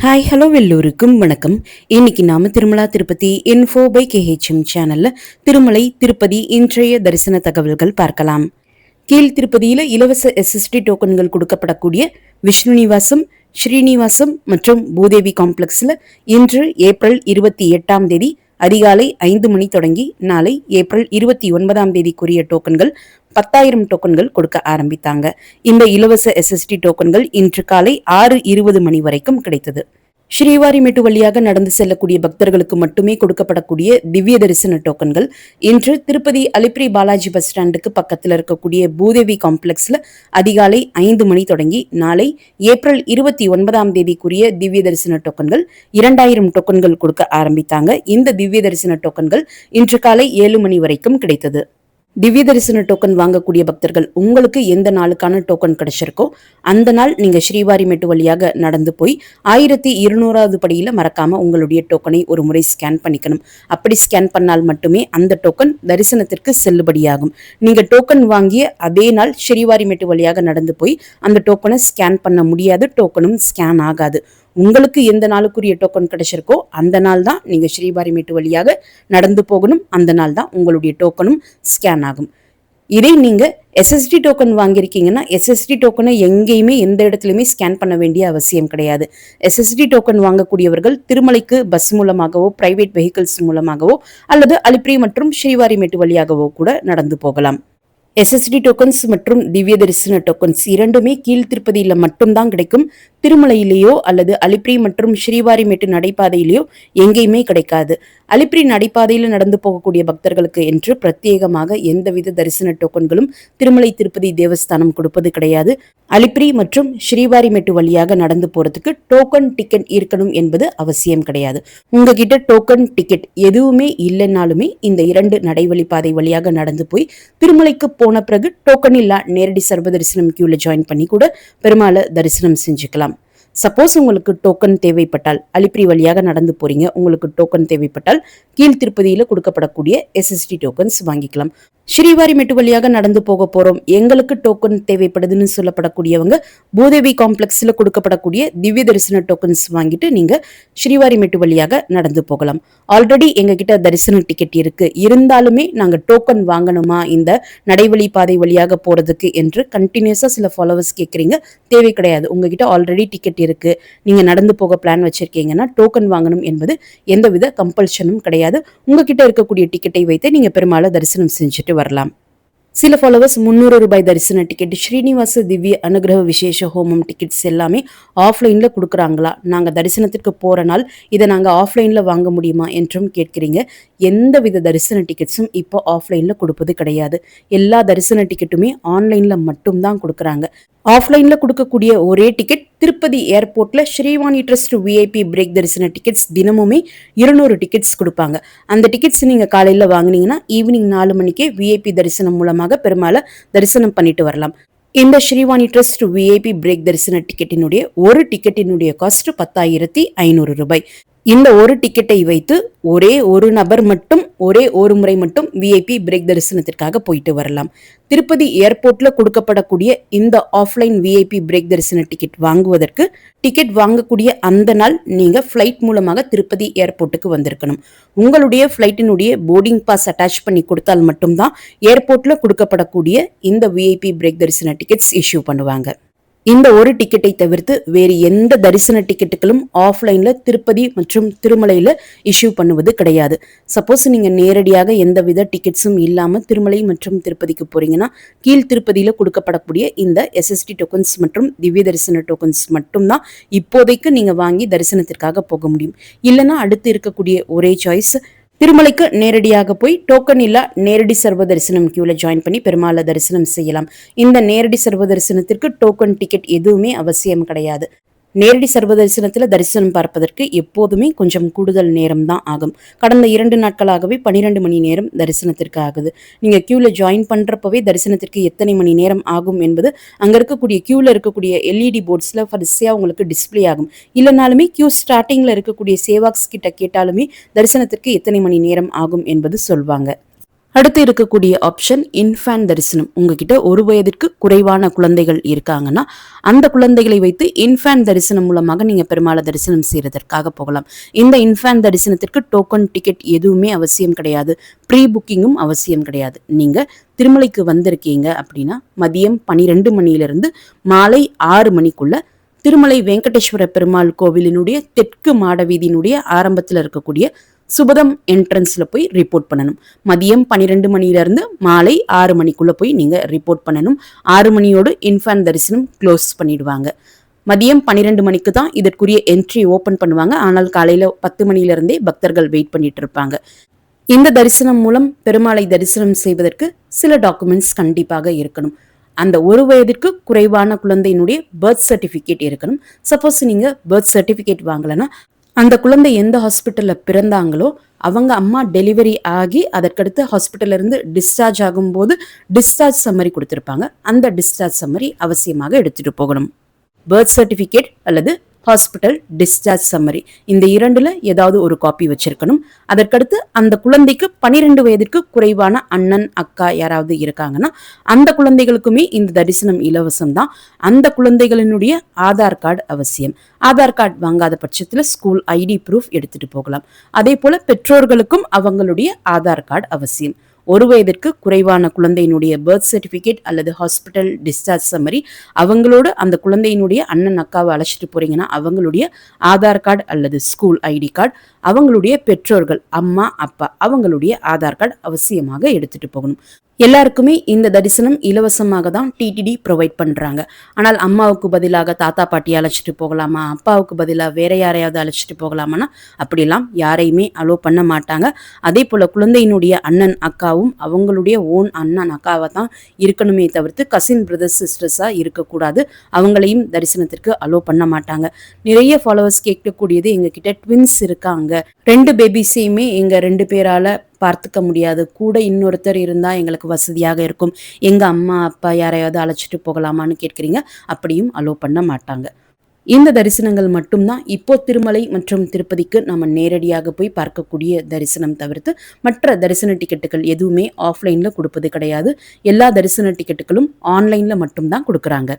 Hi hello எல்லோருக்கும் வணக்கம். இன்னைக்கு நாம திருமலா திருப்பதி இன்ஃபோ பை கேஹெச்எம் சேனல்ல திருமலை திருப்பதி இன்றைய தரிசன தகவல்கள் பார்க்கலாம். கீழ் திருப்பதியில இலவச எஸ்எஸ்டி டோக்கன்கள் கொடுக்கப்படக்கூடிய விஷ்ணு நிவாசம், ஸ்ரீனிவாசம் மற்றும் பூதேவி காம்ப்ளெக்ஸ்ல இன்று ஏப்ரல் 28 அதிகாலை 5 மணி தொடங்கி நாளை ஏப்ரல் 29 டோக்கன்கள் 10,000 டோக்கன்கள் கொடுக்க ஆரம்பித்தாங்க. இந்த இலவச எஸ்எஸ்டி டோக்கன்கள் இன்று காலை 6:20 மணி வரைக்கும் கிடைத்தது. ஸ்ரீவாரிமெட்டு வழியாக நடந்து செல்லக்கூடிய பக்தர்களுக்கு மட்டுமே கொடுக்கப்படக்கூடிய திவ்ய தரிசன டோக்கன்கள் இன்று திருப்பதி அலிப்பிரி பாலாஜி பஸ் ஸ்டாண்டுக்கு பக்கத்தில் இருக்கக்கூடிய பூதேவி காம்ப்ளெக்ஸ்ல அதிகாலை 5 மணி தொடங்கி நாளை ஏப்ரல் 29 திவ்ய தரிசன டோக்கன்கள் 2,000 டோக்கன்கள் கொடுக்க ஆரம்பித்தாங்க. இந்த திவ்ய தரிசன டோக்கன்கள் இன்று காலை 7 மணி வரைக்கும் கிடைத்தது. திவ்ய தரிசன டோக்கன் வாங்கக்கூடிய பக்தர்கள் உங்களுக்கு எந்த நாளுக்கான டோக்கன் கிடைச்சிருக்கோ அந்த நாள் நீங்க ஸ்ரீவாரிமெட்டு வழியாக நடந்து போய் 1200வது படியில மறக்காம உங்களுடைய டோக்கனை ஒரு முறை ஸ்கேன் பண்ணிக்கணும். அப்படி ஸ்கேன் பண்ணால் மட்டுமே அந்த டோக்கன் தரிசனத்திற்கு செல்லுபடியாகும். நீங்க டோக்கன் வாங்கிய அதே நாள் ஸ்ரீவாரிமெட்டு வழியாக நடந்து போய் அந்த டோக்கனை ஸ்கேன் பண்ண முடியாது, டோக்கனும் ஸ்கேன் ஆகாது. உங்களுக்கு எந்த நாளுக்குரிய டோக்கன் கிடைச்சிருக்கோ அந்த நாள் தான் நீங்க ஸ்ரீவாரிமெட்டு வழியாக நடந்து போகணும். அந்த நாள் தான் உங்களுடைய டோக்கனும் ஸ்கேன் ஆகும். இதே நீங்க எஸ்எஸ்டி டோக்கன் வாங்கியிருக்கீங்கன்னா எஸ்எஸ்டி டோக்கனை எங்கேயுமே எந்த இடத்துலையுமே ஸ்கேன் பண்ண வேண்டிய அவசியம் கிடையாது. எஸ்எஸ்டி டோக்கன் வாங்கக்கூடியவர்கள் திருமலைக்கு பஸ் மூலமாகவோ பிரைவேட் வெஹிக்கிள்ஸ் மூலமாகவோ அல்லது அலிப்பிரி மற்றும் ஸ்ரீவாரிமெட்டு வழியாகவோ கூட நடந்து போகலாம். எஸ்எஸ்டி டோக்கன்ஸ் மற்றும் திவ்ய தரிசன டோக்கன்ஸ் இரண்டுமே கீழ் திருப்பதியில மட்டும்தான் கிடைக்கும். திருமலையிலேயோ அல்லது அலிப்பிரி மற்றும் ஸ்ரீவாரிமெட்டு நடைபாதையிலேயோ எங்கேயுமே கிடைக்காது. அலிப்பிரி நடைபாதையில நடந்து போகக்கூடிய பக்தர்களுக்கு என்று பிரத்யேகமாக எந்தவித தரிசன டோக்கன்களும் திருமலை திருப்பதி தேவஸ்தானம் கொடுப்பது கிடையாது. அலிப்பிரி மற்றும் ஸ்ரீவாரிமெட்டு வழியாக நடந்து போறதுக்கு டோக்கன் டிக்கெட் இருக்கணும் என்பது அவசியம் கிடையாது. உங்ககிட்ட டோக்கன் டிக்கெட் எதுவுமே இல்லைன்னாலுமே இந்த 2 நடைவழிப்பாதை வழியாக நடந்து போய் திருமலைக்கு போன பிறகு டோக்கன் இல்லா நேரடி சர்வ தரிசனம் கியூல ஜாயின் பண்ணி கூட பெருமாளை தரிசனம் செஞ்சுக்கலாம். சப்போஸ் உங்களுக்கு டோக்கன் தேவைப்பட்டால் அலிப்பிரி வழியாக நடந்து போறீங்க, உங்களுக்கு டோக்கன் தேவைப்பட்டால் கீழ் திருப்பதியில கொடுக்கப்படக்கூடிய எஸ்எஸ்டி டோக்கன்ஸ் வாங்கிக்கலாம். ஸ்ரீவாரிமெட்டு வழியாக நடந்து போக போறோம், எங்களுக்கு டோக்கன் தேவைப்படுதுன்னு சொல்லப்படக்கூடியவங்க பூதேவி காம்ப்ளெக்ஸ்ல கொடுக்கப்படக்கூடிய திவ்ய தரிசன டோக்கன்ஸ் வாங்கிட்டு நீங்க ஸ்ரீவாரிமெட்டு வழியாக நடந்து போகலாம். ஆல்ரெடி எங்க கிட்ட தரிசன டிக்கெட் இருக்கு, இருந்தாலுமே நாங்க டோக்கன் வாங்கணுமா இந்த நடைவழி பாதை வழியாக போறதுக்கு என்று கண்டினியூஸா சில ஃபாலோவர்ஸ் கேட்குறீங்க. தேவை கிடையாது. உங்ககிட்ட ஆல்ரெடி டிக்கெட் இருக்கு, நீங்க நடந்து போக பிளான் வச்சிருக்கீங்கன்னா டோக்கன் வாங்கணும் என்பது எந்தவித கம்பல்ஷனும் கிடையாது. உங்ககிட்ட இருக்கக்கூடிய டிக்கெட்டை வைத்து நீங்க பெருமாளை தரிசனம் செஞ்சுட்டு வரலாம். சில ஃபாலோவர்ஸ் 300 ரூபாய் தரிசன டிக்கெட், ஸ்ரீனிவாச திவ்ய அனுகிரக விசேஷ ஹோமம் டிக்கெட்ஸ் எல்லாமே ஆஃப்லைன்ல கொடுக்குறாங்களா, நாங்க தரிசனத்திற்கு போற நாள் இதை நாங்க ஆஃப்லைன்ல வாங்க முடியுமா என்றும் கேட்கிறீங்க. எந்தவித தரிசன டிக்கெட்ஸும் இப்போ ஆஃப்லைன்ல கொடுப்பது கிடையாது. எல்லா தரிசன டிக்கெட்டுமே ஆன்லைன்ல மட்டும்தான் கொடுக்குறாங்க. ஆஃப்லைன்ல கொடுக்கக்கூடிய ஒரே டிக்கெட் திருப்பதி ஏர்போர்ட்ல ஸ்ரீவாணி ட்ரஸ்ட் விஐபி பிரேக் தரிசன டிக்கெட்ஸ் தினமுமே 200 டிக்கெட்ஸ் கொடுப்பாங்க. அந்த டிக்கெட்ஸ் நீங்க காலையில வாங்கினீங்கன்னா ஈவினிங் 4 மணிக்கே விஐபி தரிசனம் மூலமாக பெருமாளை தரிசனம் பண்ணிட்டு வரலாம். இந்த ஸ்ரீவாணி ட்ரஸ்ட் விஐபி பிரேக் தரிசன டிக்கெட்டினுடைய ஒரு டிக்கெட்டினுடைய காஸ்ட் 10,500 ரூபாய். இந்த ஒரு டிக்கெட்டை வைத்து ஒரே ஒரு நபர் மட்டும் ஒரே ஒரு முறை மட்டும் விஐபி பிரேக் தரிசனத்திற்காக போயிட்டு வரலாம். திருப்பதி ஏர்போர்ட்ல கொடுக்கப்படக்கூடிய இந்த ஆஃப்லைன் விஐபி பிரேக் தரிசன டிக்கெட் வாங்குவதற்கு டிக்கெட் வாங்கக்கூடிய அந்த நாள் நீங்க ஃபிளைட் மூலமாக திருப்பதி ஏர்போர்ட்டுக்கு வந்திருக்கணும். உங்களுடைய ஃபிளைட்டினுடைய போர்டிங் பாஸ் அட்டாச் பண்ணி கொடுத்தால் மட்டும்தான் ஏர்போர்ட்ல கொடுக்கப்படக்கூடிய இந்த விஐபி பிரேக் தரிசன டிக்கெட்ஸ் இஷ்யூ பண்ணுவாங்க. இந்த ஒரு டிக்கெட்டை தவிர்த்து வேறு எந்த தரிசன டிக்கெட்டுகளும் ஆஃப்லைன்ல திருப்பதி மற்றும் திருமலையில இஷ்யூ பண்ணுவது கிடையாது. சப்போஸ் நீங்க நேரடியாக எந்தவித டிக்கெட்ஸும் இல்லாம திருமலை மற்றும் திருப்பதிக்கு போறீங்கன்னா கீழ் திருப்பதியில கொடுக்கப்படக்கூடிய இந்த எஸ்எஸ்டி டோக்கன்ஸ் மற்றும் திவ்ய தரிசன டோக்கன்ஸ் மட்டும்தான் இப்போதைக்கு நீங்க வாங்கி தரிசனத்திற்காக போக முடியும். இல்லைன்னா அடுத்து இருக்கக்கூடிய ஒரே சாய்ஸ் திருமலைக்கு நேரடியாக போய் டோக்கன் இல்லா நேரடி சர்வ தரிசனம் கியூல ஜாயின் பண்ணி பெருமாளை தரிசனம் செய்யலாம். இந்த நேரடி சர்வ தரிசனத்திற்கு டோக்கன் டிக்கெட் எதுவுமே அவசியம் கிடையாது. நேரடி சர்வ தரிசனத்துல தரிசனம் பார்ப்பதற்கு எப்போதுமே கொஞ்சம் கூடுதல் நேரம் தான் ஆகும். கடந்த 2 நாட்களாகவே 12 மணி நேரம் தரிசனத்திற்கு ஆகுது. நீங்க கியூல ஜாயின் பண்றப்பவே தரிசனத்திற்கு எத்தனை மணி நேரம் ஆகும் என்பது அங்க இருக்கக்கூடிய கியூல இருக்கக்கூடிய எல்இடி போர்ட்ஸ்ல வரிசையா உங்களுக்கு டிஸ்பிளே ஆகும். இல்லைனாலுமே கியூ ஸ்டார்டிங்ல இருக்கக்கூடிய சேவாக்ஸ் கிட்ட கேட்டாலுமே தரிசனத்திற்கு எத்தனை மணி நேரம் ஆகும் என்பது சொல்வாங்க. அடுத்து இருக்கக்கூடிய ஆப்ஷன் இன்ஃபேன்ட் தரிசனம். உங்ககிட்ட 1 வயதிற்கு குறைவான குழந்தைகள் இருக்காங்கன்னா அந்த குழந்தைகளை வைத்து இன்ஃபேன்ட் தரிசனம் மூலமாக நீங்க பெருமாளை தரிசனம் செய்யறதற்காக போகலாம். இந்த இன்ஃபேன்ட் தரிசனத்திற்கு டோக்கன் டிக்கெட் எதுவுமே அவசியம் கிடையாது, ப்ரீ புக்கிங்கும் அவசியம் கிடையாது. நீங்க திருமலைக்கு வந்திருக்கீங்க அப்படின்னா மதியம் 12 மணியிலிருந்து மாலை 6 மணிக்குள்ள திருமலை வெங்கடேஸ்வர பெருமாள் கோவிலினுடைய தெற்கு மாட வீதியினுடைய ஆரம்பத்தில் இருக்கக்கூடிய சுபதம் என்ட்ரன்ஸ்ல போய் ரிப்போர்ட் பண்ணணும். மதியம் 12 மணியிலிருந்து மாலை 6 மணிக்குள்ள போய் நீங்க ரிப்போர்ட் பண்ணணும். 6 மணியோடு இன்ஃபேன்ட் தரிசனம் க்ளோஸ் பண்ணிடுவாங்க. மதியம் 12 மணிக்கு தான் இதற்குரிய என்ட்ரி ஓபன் பண்ணுவாங்க. ஆனால் காலையில 10 மணியிலிருந்தே பக்தர்கள் வெயிட் பண்ணிட்டு இருப்பாங்க. இந்த தரிசனம் மூலம் பெருமாளை தரிசனம் செய்வதற்கு சில டாக்குமெண்ட்ஸ் கண்டிப்பாக இருக்கணும். அந்த 1 வயதிற்கு குறைவான குழந்தையினுடைய பர்த் சர்டிபிகேட் இருக்கணும். சப்போஸ் நீங்க பர்த் சர்டிபிகேட் வாங்கலன்னா அந்த குழந்தை எந்த ஹாஸ்பிட்டல்ல பிறந்தாங்களோ அவங்க அம்மா டெலிவரி ஆகி அதற்கடுத்து ஹாஸ்பிட்டல்ல இருந்து டிஸ்சார்ஜ் ஆகும்போது டிஸ்சார்ஜ் சம்மரி கொடுத்திருப்பாங்க. அந்த டிஸ்சார்ஜ் சம்மரி அவசியமாக எடுத்துட்டு போகணும். பர்த் சர்டிபிகேட் அல்லது ஹாஸ்பிட்டல் டிஸ்சார்ஜ் சம்மரி இந்த இரண்டுல ஏதாவது ஒரு காப்பி வச்சிருக்கணும். அதற்கடுத்து அந்த குழந்தைக்கு 12 வயதிற்கு குறைவான அண்ணன் அக்கா யாராவது இருக்காங்கன்னா அந்த குழந்தைகளுக்குமே இந்த தரிசனம் இலவசம் தான். அந்த குழந்தைகளினுடைய ஆதார் கார்டு அவசியம். ஆதார் கார்டு வாங்காத பட்சத்துல ஸ்கூல் ஐடி ப்ரூஃப் எடுத்துட்டு போகலாம். அதே போல பெற்றோர்களுக்கும் அவங்களுடைய ஆதார் கார்டு அவசியம். 1 வயதிற்கு குறைவான குழந்தையினுடைய பர்த் சர்டிபிகேட் அல்லது ஹாஸ்பிட்டல் டிஸ்சார்ஜ் சம்மரி, அவங்களோட அந்த குழந்தையினுடைய அண்ணன் அக்காவை அழைச்சிட்டு போறீங்கன்னா அவங்களுடைய ஆதார் கார்டு அல்லது ஸ்கூல் ஐடி கார்டு, அவங்களுடைய பெற்றோர்கள் அம்மா அப்பா அவங்களுடைய ஆதார் கார்டு அவசியமாக எடுத்துட்டு போகணும். எல்லாருக்குமே இந்த தரிசனம் இலவசமாக தான் டிடிடி ப்ரொவைட் பண்றாங்க. ஆனால் அம்மாவுக்கு பதிலாக தாத்தா பாட்டியை அழைச்சிட்டு போகலாமா, அப்பாவுக்கு பதிலாக வேற யாரையாவது அழைச்சிட்டு போகலாமான்னா அப்படிலாம் யாரையுமே அலோ பண்ண மாட்டாங்க. அதே போல குழந்தையினுடைய அண்ணன் அக்காவும் அவங்களுடைய ஓன் அண்ணன் அக்காவை தான் இருக்கணுமே தவிர்த்து கசின் பிரதர்ஸ் சிஸ்டர்ஸா இருக்கக்கூடாது. அவங்களையும் தரிசனத்திற்கு அலோ பண்ண மாட்டாங்க. நிறைய ஃபாலோவர்ஸ் கேட்கக்கூடியது எங்ககிட்ட ட்வின்ஸ் இருக்காங்க, 2 பேபிஸையுமே எங்க 2 பேரால பார்த்துக்க முடியாது, கூட இன்னொருத்தர் இருந்தா எங்களுக்கு வசதியாக இருக்கும், எங்க அம்மா அப்பா யாரையாவது அழைச்சிட்டு போகலாமான்னு கேட்குறீங்க. அப்படியும் அலோ பண்ண மாட்டாங்க. இந்த தரிசனங்கள் மட்டும்தான் இப்போ திருமலை மற்றும் திருப்பதிக்கு நம்ம நேரடியாக போய் பார்க்கக்கூடிய தரிசனம் தவிர்த்து மற்ற தரிசன டிக்கெட்டுகள் எதுவுமே ஆஃப்லைன்ல கொடுப்பது கிடையாது. எல்லா தரிசன டிக்கெட்டுகளும் ஆன்லைன்ல மட்டும்தான் கொடுக்குறாங்க.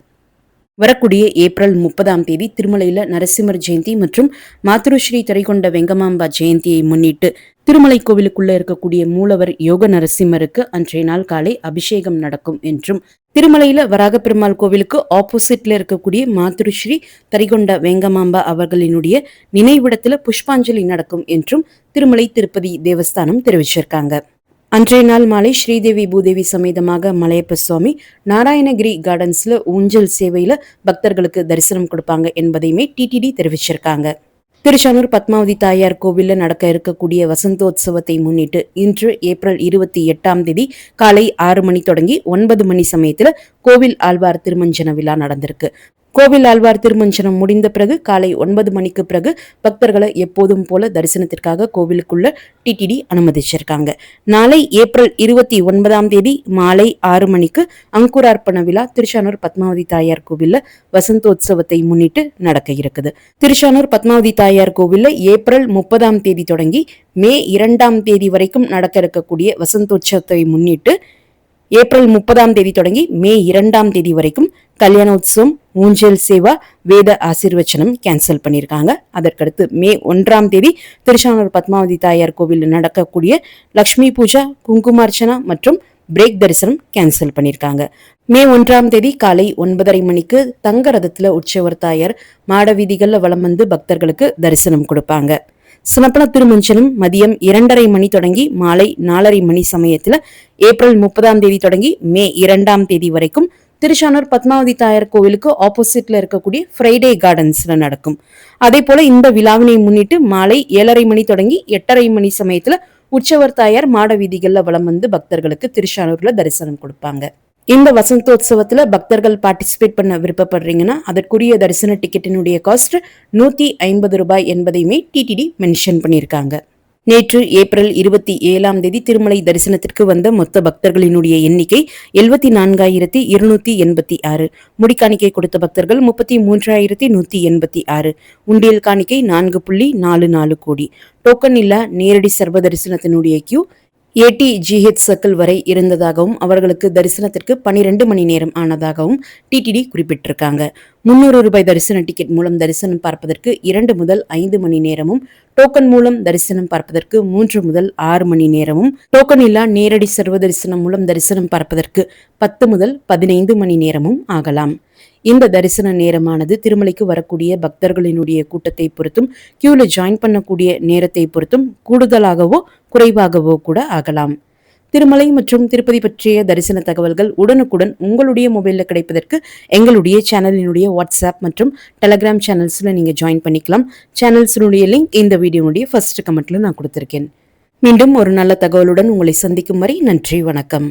வரக்கூடிய ஏப்ரல் 30ஆம் தேதி திருமலையில நரசிம்மர் ஜெயந்தி மற்றும் மாத்ருஸ்ரீ தரிகொண்ட வெங்கமாம்பா ஜெயந்தியை முன்னிட்டு திருமலை கோவிலுக்குள்ள இருக்கக்கூடிய மூலவர் யோக நரசிம்மருக்கு அன்றைய நாள் காலை அபிஷேகம் நடக்கும் என்றும், திருமலையில வராகப்பெருமாள் கோவிலுக்கு ஆப்போசிட்ல இருக்கக்கூடிய மாத்ருஸ்ரீ தரிகொண்ட வெங்கமாம்பா அவர்களினுடைய நினைவிடத்துல புஷ்பாஞ்சலி நடக்கும் என்றும் திருமலை திருப்பதி தேவஸ்தானம் தெரிவிச்சிருக்காங்க. அன்றைய நாள் மாலை ஸ்ரீதேவி பூதேவி சமேதமாக மலையப்ப சுவாமி நாராயணகிரி கார்டன்ஸ்ல ஊஞ்சல் சேவையில பக்தர்களுக்கு தரிசனம் கொடுப்பாங்க என்பதையுமே டிடிடி தெரிவிச்சிருக்காங்க. திருச்சானூர் பத்மாவதி தாயார் கோவில்ல நடக்க இருக்கக்கூடிய வசந்தோத்சவத்தை முன்னிட்டு இன்று ஏப்ரல் 28ஆம் தேதி காலை 6 மணி தொடங்கி 9 மணி சமயத்துல கோவில் ஆழ்வார் திருமஞ்சன விழா நடந்திருக்கு. கோவில் ஆழ்வார் திருமஞ்சனம் முடிந்த பிறகு காலை 9 மணிக்கு பிறகு பக்தர்களை எப்போதும் போல தரிசனத்திற்காக கோவிலுக்குள்ள டிடிடி அனுமதிச்சிருக்காங்க. நாளை ஏப்ரல் 29ஆம் தேதி மாலை 6 மணிக்கு அங்குரார்ப்பண விழா திருச்சானூர் பத்மாவதி தாயார் கோவில்ல வசந்தோத்சவத்தை முன்னிட்டு நடக்க இருக்குது. திருச்சானூர் பத்மாவதி தாயார் கோவில்ல ஏப்ரல் 30ஆம் தேதி தொடங்கி மே 2ஆம் தேதி வரைக்கும் நடக்க இருக்கக்கூடிய வசந்தோற்சவத்தை முன்னிட்டு ஏப்ரல் 30ஆம் தேதி தொடங்கி மே 2ஆம் தேதி வரைக்கும் கல்யாணோத்சவம், ஊஞ்சல் சேவா, வேத ஆசீர்வச்சனம் கேன்சல் பண்ணியிருக்காங்க. அதற்கடுத்து மே 1ஆம் தேதி திருச்சானூர் பத்மாவதி தாயார் கோவில் நடக்கக்கூடிய லக்ஷ்மி பூஜா, குங்குமார்ச்சனா மற்றும் பிரேக் தரிசனம் கேன்சல் பண்ணியிருக்காங்க. மே 1ஆம் தேதி காலை 9:30 மணிக்கு தங்க ரதத்துல உற்சவர் தாயார் மாட வீதிகள்ல வலம் வந்து பக்தர்களுக்கு தரிசனம் கொடுப்பாங்க. சமர்ப்பண திருமஞ்சனம் மதியம் 2:30 மணி தொடங்கி மாலை 4:30 மணி சமயத்துல ஏப்ரல் 30ஆம் தேதி தொடங்கி மே 2ஆம் தேதி வரைக்கும் திருச்சானூர் பத்மாவதி தாயார் கோவிலுக்கு ஆப்போசிட்ல இருக்கக்கூடிய ஃப்ரைடே கார்டன்ஸ்ல நடக்கும். அதே போல இந்த விழாவினை முன்னிட்டு மாலை 7:30 மணி தொடங்கி 8:30 மணி சமயத்துல உற்சவர் தாயார் மாட வீதிகள்ல வலம் வந்து பக்தர்களுக்கு திருச்சானூர்ல தரிசனம் கொடுப்பாங்க. இந்த வசந்தோத்சவத்துல பக்தர்கள் பார்ட்டிசிபேட் பண்ண விருப்பப்படுறீங்கன்னா அதற்குரிய தரிசன டிக்கெட்டினுடைய காஸ்ட் ₹150 என்பதையுமே டிடிடி மென்ஷன் பண்ணியிருக்காங்க. நேற்று ஏப்ரல் 27ஆம் தேதி திருமலை தரிசனத்திற்கு வந்த மொத்த பக்தர்களினுடைய எண்ணிக்கை 74,286. முடிக்காணிக்கை கொடுத்த பக்தர்கள் 33,186. உண்டியல் காணிக்கை 4.44 கோடி. டோக்கன் இல்ல நேரடி சர்வ தரிசனத்தினுடைய கியூ ATGH சர்க்கிள் வரை இருந்ததாகவும் அவர்களுக்கு தரிசனத்திற்கு 12 மணி நேரம் ஆனதாகவும் டிடிடி குறிப்பிட்டிருக்காங்க. 300 ரூபாய் தரிசன டிக்கெட் மூலம் தரிசனம் பார்ப்பதற்கு 2 முதல் 5 மணி நேரமும், டோக்கன் மூலம் தரிசனம் பார்ப்பதற்கு 3 முதல் 6 மணி நேரமும், டோக்கன் இல்லா நேரடி சர்வ தரிசனம் மூலம் தரிசனம் பார்ப்பதற்கு 10 முதல் 15 மணி நேரமும் ஆகலாம். இந்த தரிசன நேரமானது திருமலைக்கு வரக்கூடிய பக்தர்களினுடைய கூட்டத்தை பொறுத்தும், கியூல ஜாயின் பண்ணக்கூடிய நேரத்தை பொறுத்தும் கூடுதலாகவோ குறைவாகவோ கூட ஆகலாம். திருமலை மற்றும் திருப்பதி பற்றிய தரிசன தகவல்கள் உடனுக்குடன் உங்களுடைய மொபைலில் கிடைப்பதற்கு எங்களுடைய சேனலினுடைய வாட்ஸ்அப் மற்றும் டெலகிராம் சேனல்ஸில் நீங்கள் ஜாயின் பண்ணிக்கலாம். சேனல்ஸினுடைய லிங்க் இந்த வீடியோனுடைய ஃபர்ஸ்ட் கமெண்ட்ல நான் கொடுத்துருக்கேன். மீண்டும் ஒரு நல்ல தகவலுடன் உங்களை சந்திக்கும் வரை நன்றி, வணக்கம்.